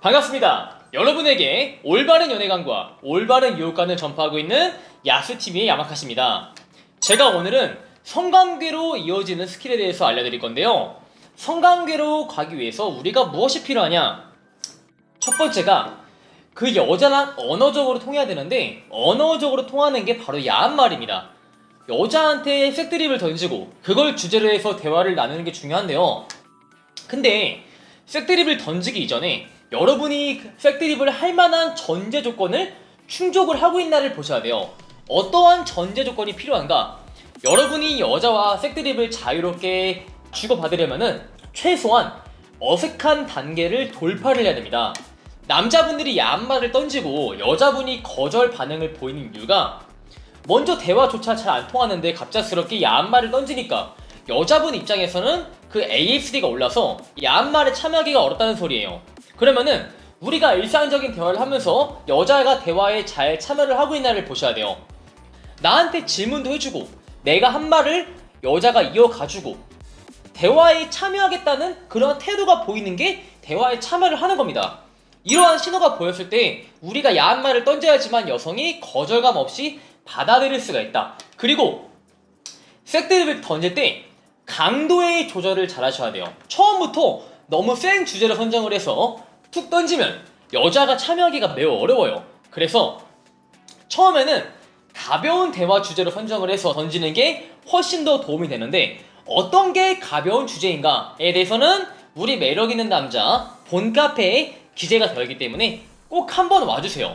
반갑습니다. 여러분에게 올바른 연애관과 올바른 유혹관을 전파하고 있는 야스TV의 야마카시입니다. 제가 오늘은 성관계로 이어지는 스킬에 대해서 알려드릴 건데요. 성관계로 가기 위해서 우리가 무엇이 필요하냐? 첫 번째가 그 여자랑 언어적으로 통해야 되는데, 언어적으로 통하는 게 바로 야한 말입니다. 여자한테 색드립을 던지고 그걸 주제로 해서 대화를 나누는 게 중요한데요. 근데 색드립을 던지기 이전에 여러분이 색드립을 할 만한 전제 조건을 충족을 하고 있나를 보셔야 돼요. 어떠한 전제 조건이 필요한가? 여러분이 여자와 색드립을 자유롭게 주고받으려면은 최소한 어색한 단계를 돌파를 해야 됩니다. 남자분들이 야한 말을 던지고 여자분이 거절 반응을 보이는 이유가, 먼저 대화조차 잘 안 통하는데 갑작스럽게 야한 말을 던지니까 여자분 입장에서는 그 ASD가 올라서 야한 말에 참여하기가 어렵다는 소리예요. 그러면은 우리가 일상적인 대화를 하면서 여자가 대화에 잘 참여를 하고 있나를 보셔야 돼요. 나한테 질문도 해주고 내가 한 말을 여자가 이어가주고 대화에 참여하겠다는 그런 태도가 보이는 게 대화에 참여를 하는 겁니다. 이러한 신호가 보였을 때 우리가 야한 말을 던져야지만 여성이 거절감 없이 받아들일 수가 있다. 그리고 색드립을 던질 때 강도의 조절을 잘 하셔야 돼요. 처음부터 너무 센 주제를 선정을 해서 툭 던지면 여자가 참여하기가 매우 어려워요. 그래서 처음에는 가벼운 대화 주제로 선정을 해서 던지는 게 훨씬 더 도움이 되는데, 어떤 게 가벼운 주제인가에 대해서는 우리 매력 있는 남자 본카페에 기재가 되어 있기 때문에 꼭 한번 와주세요.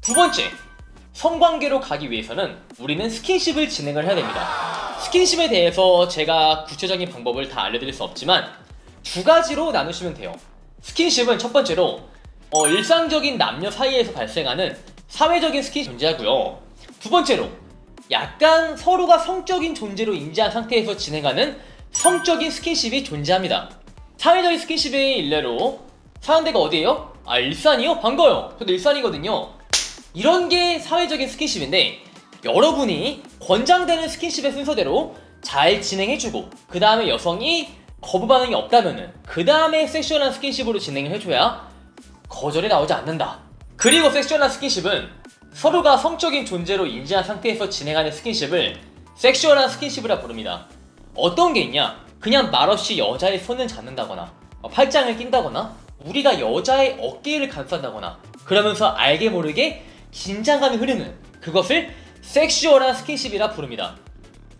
두 번째, 성관계로 가기 위해서는 우리는 스킨십을 진행을 해야 됩니다. 스킨십에 대해서 제가 구체적인 방법을 다 알려드릴 수 없지만 두 가지로 나누시면 돼요. 스킨십은 첫 번째로 일상적인 남녀 사이에서 발생하는 사회적인 스킨십 존재하고요. 두 번째로 약간 서로가 성적인 존재로 인지한 상태에서 진행하는 성적인 스킨십이 존재합니다. 사회적인 스킨십의 일례로 사는 데가 어디예요? 일산이요? 반가워요. 저도 일산이거든요. 이런 게 사회적인 스킨십인데, 여러분이 권장되는 스킨십의 순서대로 잘 진행해주고 그 다음에 여성이 거부 반응이 없다면은 그 다음에 섹슈얼한 스킨십으로 진행을 해줘야 거절이 나오지 않는다. 그리고 섹슈얼한 스킨십은 서로가 성적인 존재로 인지한 상태에서 진행하는 스킨십을 섹슈얼한 스킨십이라 부릅니다. 어떤 게 있냐? 그냥 말없이 여자의 손을 잡는다거나 팔짱을 낀다거나 우리가 여자의 어깨를 감싼다거나 그러면서 알게 모르게 긴장감이 흐르는 그것을 섹슈얼한 스킨십이라 부릅니다.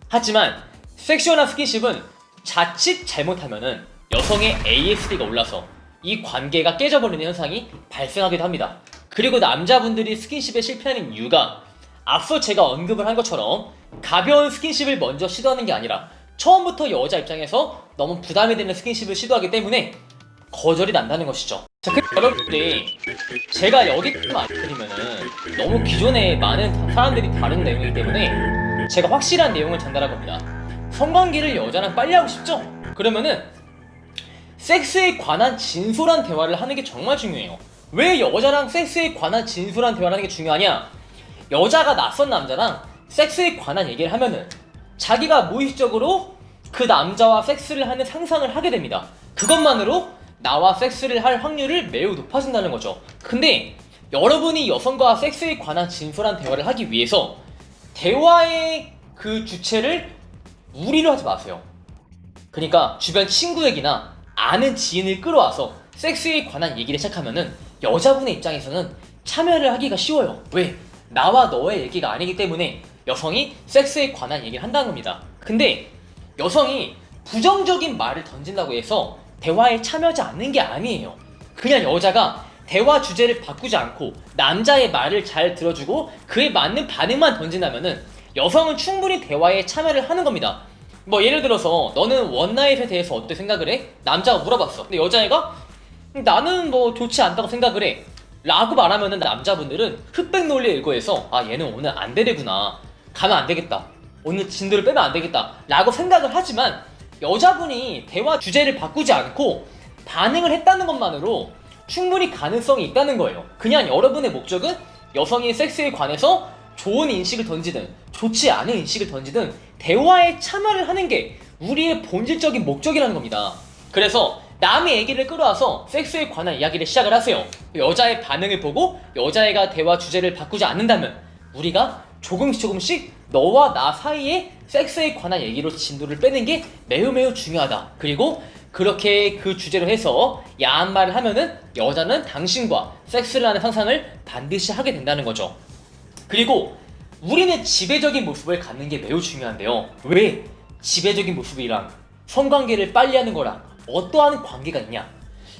하지만 섹슈얼한 스킨십은 자칫 잘못하면은 여성의 ASD가 올라서 이 관계가 깨져버리는 현상이 발생하기도 합니다. 그리고 남자분들이 스킨십에 실패하는 이유가 앞서 제가 언급을 한 것처럼 가벼운 스킨십을 먼저 시도하는 게 아니라 처음부터 여자 입장에서 너무 부담이 되는 스킨십을 시도하기 때문에 거절이 난다는 것이죠. 자, 그럼 여러분들이 제가 여기까지만 알려드리면은 너무 기존에 많은 사람들이 다른 내용이기 때문에 제가 확실한 내용을 전달할 겁니다. 성관계를 여자랑 빨리 하고 싶죠? 그러면은 섹스에 관한 진솔한 대화를 하는 게 정말 중요해요. 왜 여자랑 섹스에 관한 진솔한 대화를 하는 게 중요하냐? 여자가 낯선 남자랑 섹스에 관한 얘기를 하면은 자기가 무의식적으로 그 남자와 섹스를 하는 상상을 하게 됩니다. 그것만으로 나와 섹스를 할 확률을 매우 높아진다는 거죠. 근데 여러분이 여성과 섹스에 관한 진솔한 대화를 하기 위해서 대화의 그 주체를 무리로 하지 마세요. 그러니까 주변 친구 얘기나 아는 지인을 끌어와서 섹스에 관한 얘기를 시작하면은 여자분의 입장에서는 참여를 하기가 쉬워요. 왜? 나와 너의 얘기가 아니기 때문에 여성이 섹스에 관한 얘기를 한다는 겁니다. 근데 여성이 부정적인 말을 던진다고 해서 대화에 참여하지 않는 게 아니에요. 그냥 여자가 대화 주제를 바꾸지 않고 남자의 말을 잘 들어주고 그에 맞는 반응만 던진다면은 여성은 충분히 대화에 참여를 하는 겁니다. 뭐 예를 들어서 너는 원나잇에 대해서 어떻게 생각을 해? 남자가 물어봤어. 근데 여자애가 나는 뭐 좋지 않다고 생각을 해 라고 말하면은 남자분들은 흑백 논리에 의거해서 얘는 오늘 안 되려구나, 가면 안 되겠다, 오늘 진도를 빼면 안 되겠다 라고 생각을 하지만, 여자분이 대화 주제를 바꾸지 않고 반응을 했다는 것만으로 충분히 가능성이 있다는 거예요. 그냥 여러분의 목적은 여성이 섹스에 관해서 좋은 인식을 던지든 좋지 않은 인식을 던지든 대화에 참여를 하는 게 우리의 본질적인 목적이라는 겁니다. 그래서 남의 얘기를 끌어와서 섹스에 관한 이야기를 시작을 하세요. 여자의 반응을 보고 여자애가 대화 주제를 바꾸지 않는다면 우리가 조금씩 너와 나 사이에 섹스에 관한 얘기로 진도를 빼는 게 매우 중요하다. 그리고 그렇게 그 주제로 해서 야한 말을 하면은 여자는 당신과 섹스를 하는 상상을 반드시 하게 된다는 거죠. 그리고 우리는 지배적인 모습을 갖는 게 매우 중요한데요. 왜 지배적인 모습이랑 성관계를 빨리 하는 거랑 어떠한 관계가 있냐?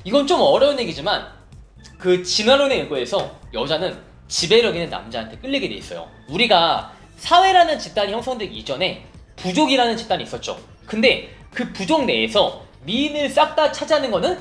이건 좀 어려운 얘기지만 그 진화론의 연구에서 여자는 지배력 있는 남자한테 끌리게 돼 있어요. 우리가 사회라는 집단이 형성되기 이전에 부족이라는 집단이 있었죠. 근데 그 부족 내에서 미인을 싹 다 차지하는 거는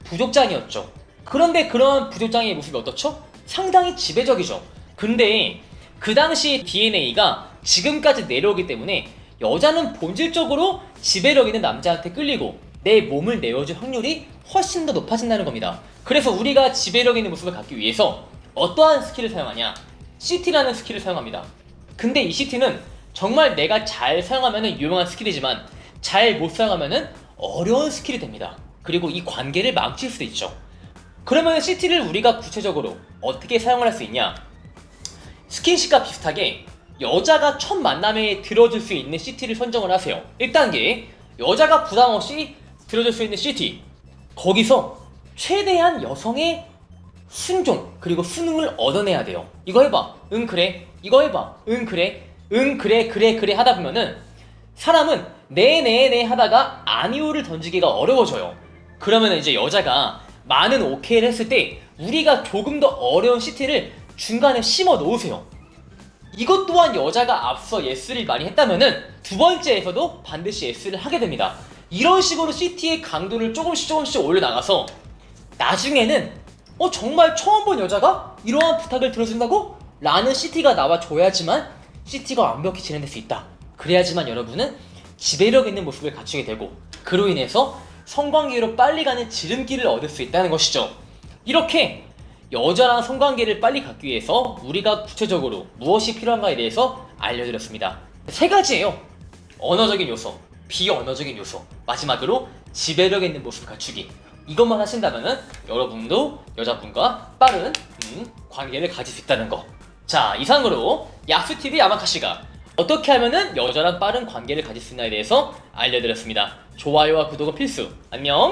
부족장이었죠. 그런데 그런 부족장의 모습이 어떻죠? 상당히 지배적이죠. 근데 그 당시 DNA가 지금까지 내려오기 때문에 여자는 본질적으로 지배력 있는 남자한테 끌리고 내 몸을 내어줄 확률이 훨씬 더 높아진다는 겁니다. 그래서 우리가 지배력 있는 모습을 갖기 위해서 어떠한 스킬을 사용하냐? CT라는 스킬을 사용합니다. 근데 이 CT는 정말 내가 잘 사용하면 유용한 스킬이지만 잘 못 사용하면 어려운 스킬이 됩니다. 그리고 이 관계를 망칠 수도 있죠. 그러면 CT를 우리가 구체적으로 어떻게 사용을 할 수 있냐? 스킨십과 비슷하게 여자가 첫 만남에 들어줄 수 있는 CT를 선정을 하세요. 1단계 여자가 부담없이 들어줄 수 있는 CT, 거기서 최대한 여성의 순종 그리고 수능을 얻어내야 돼요. 이거 해봐, 응 그래. 이거 해봐, 응 그래. 응 그래 그래 하다 보면은 사람은 네네네 하다가 아니오를 던지기가 어려워져요. 그러면 이제 여자가 많은 오케이를 했을 때 우리가 조금 더 어려운 CT를 중간에 심어 놓으세요. 이것 또한 여자가 앞서 예스를 많이 했다면은 두 번째에서도 반드시 예스를 하게 됩니다. 이런 식으로 CT의 강도를 조금씩 올려나가서 나중에는 정말 처음 본 여자가 이러한 부탁을 들어준다고? 라는 CT가 나와줘야지만 CT가 완벽히 진행될 수 있다. 그래야지만 여러분은 지배력 있는 모습을 갖추게 되고 그로 인해서 성관계로 빨리 가는 지름길을 얻을 수 있다는 것이죠. 이렇게 여자랑 성관계를 빨리 갖기 위해서 우리가 구체적으로 무엇이 필요한가에 대해서 알려드렸습니다. 세 가지예요. 언어적인 요소, 비언어적인 요소, 마지막으로 지배력 있는 모습을 갖추기. 이것만 하신다면 여러분도 여자분과 빠른 관계를 가질 수 있다는 거. 자, 이상으로 야스TV 야마카시가 어떻게 하면은 여자랑 빠른 관계를 가질 수 있나에 대해서 알려드렸습니다. 좋아요와 구독은 필수. 안녕.